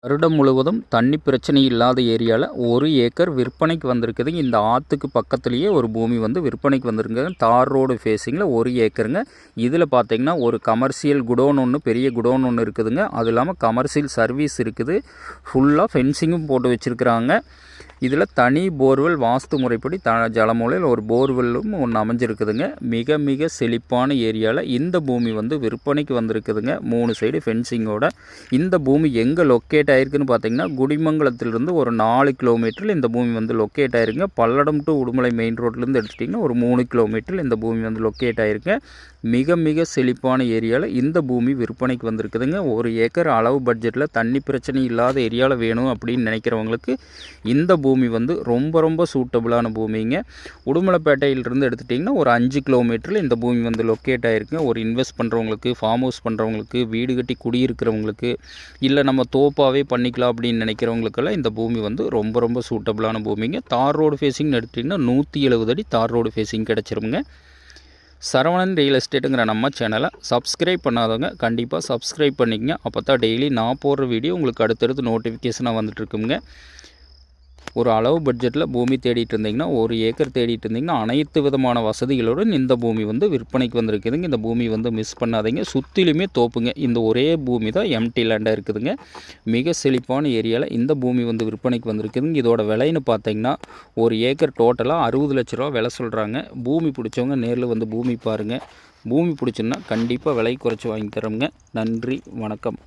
வருடம் முழுவதும் தண்ணி பிரச்சனை இல்லாத ஏரியாவில் 1 ஏக்கர் விற்பனைக்கு வந்திருக்குது. இந்த ஆற்றுக்கு பக்கத்துலேயே ஒரு பூமி வந்து விற்பனைக்கு வந்திருக்குங்க. தார் ரோடு ஃபேஸிங்கில் 1 ஏக்கருங்க. இதில் பார்த்தீங்கன்னா ஒரு கமர்ஷியல் குடோன் ஒன்று, பெரிய குடோன் ஒன்று இருக்குதுங்க. அது இல்லாமல் கமர்ஷியல் சர்வீஸ் இருக்குது. ஃபுல்லாக ஃபென்சிங்கும் போட்டு வச்சுருக்குறாங்க. இதில் தனி போர்வெல் வாஸ்து முறைப்படி ஜலமூலையில் ஒரு போர்வெல்லும் ஒன்று அமைஞ்சிருக்குதுங்க. மிக மிக செழிப்பான ஏரியாவில் இந்த பூமி வந்து விற்பனைக்கு வந்திருக்குதுங்க. 3 சைடு ஃபென்சிங்கோட. இந்த பூமி எங்கே லொக்கேட் ஆகிருக்குன்னு பார்த்தீங்கன்னா, குடிமங்கலத்திலிருந்து ஒரு 4 கிலோமீட்டரில் இந்த பூமி வந்து லொக்கேட் ஆகிருக்குங்க. பல்லடம் டு உடுமலை மெயின் ரோட்லேருந்து எடுத்துட்டிங்கன்னா ஒரு 3 கிலோமீட்டரில் இந்த பூமி வந்து லொக்கேட் ஆகிருக்குங்க. மிக மிக செழிப்பான ஏரியாவில் இந்த பூமி விற்பனைக்கு வந்திருக்குதுங்க. 1 ஏக்கர் அளவு பட்ஜெட்டில் தண்ணி பிரச்சனை இல்லாத ஏரியாவில் வேணும் அப்படின்னு நினைக்கிறவங்களுக்கு இந்த பூமி வந்து ரொம்ப ரொம்ப சூட்டபுளான பூமிங்க. உடுமலைப்பேட்டையிலிருந்து எடுத்துட்டிங்கன்னா ஒரு 5 கிலோமீட்டரில் இந்த பூமி வந்து லொக்கேட் ஆகிருக்குங்க. ஒரு இன்வெஸ்ட் பண்ணுறவங்களுக்கு, ஃபார்ம் ஹவுஸ் பண்ணுறவங்களுக்கு, வீடு கட்டி குடியிருக்கிறவங்களுக்கு, இல்லை நம்ம தோப்பாகவே பண்ணிக்கலாம் அப்படின்னு நினைக்கிறவங்களுக்கெல்லாம் இந்த பூமி வந்து ரொம்ப ரொம்ப சூட்டபுளான பூமிங்க. தார் ரோடு ஃபேஸிங்னு எடுத்துட்டிங்கன்னா 170 அடி தார் ரோடு ஃபேஸிங் கிடச்சிருங்க. சரவணன் ரியல் எஸ்டேட்டுங்கிற நம்ம சேனலை சப்ஸ்கிரைப் பண்ணாதவங்க கண்டிப்பாக சப்ஸ்கிரைப் பண்ணிக்கங்க. அப்போ தான் டெய்லி நான் போடுற வீடியோ உங்களுக்கு அடுத்தடுத்து நோட்டிஃபிகேஷனாக வந்துட்டுருக்குங்க. ஒரு அளவு பட்ஜெட்டில் பூமி தேடிட்டு இருந்தீங்கன்னா, 1 ஏக்கர் தேடிட்டு இருந்தீங்கன்னா, அனைத்து விதமான வசதிகளுடன் இந்த பூமி வந்து விற்பனைக்கு வந்திருக்குதுங்க. இந்த பூமி வந்து மிஸ் பண்ணாதீங்க. சுற்றிலுமே தோப்புங்க. இந்த ஒரே பூமி தான் எம்டி லேண்டாக இருக்குதுங்க. மிக செழிப்பான ஏரியாவில் இந்த பூமி வந்து விற்பனைக்கு வந்திருக்குதுங்க. இதோட விலைன்னு பார்த்தீங்கன்னா, 1 ஏக்கர் டோட்டலாக 60 லட்ச ரூபா விலை சொல்கிறாங்க. பூமி பிடிச்சவங்க நேரில் வந்து பூமி பாருங்கள். பூமி பிடிச்சுன்னா கண்டிப்பாக விலை குறைச்சி வாங்கி தரோங்க. நன்றி, வணக்கம்.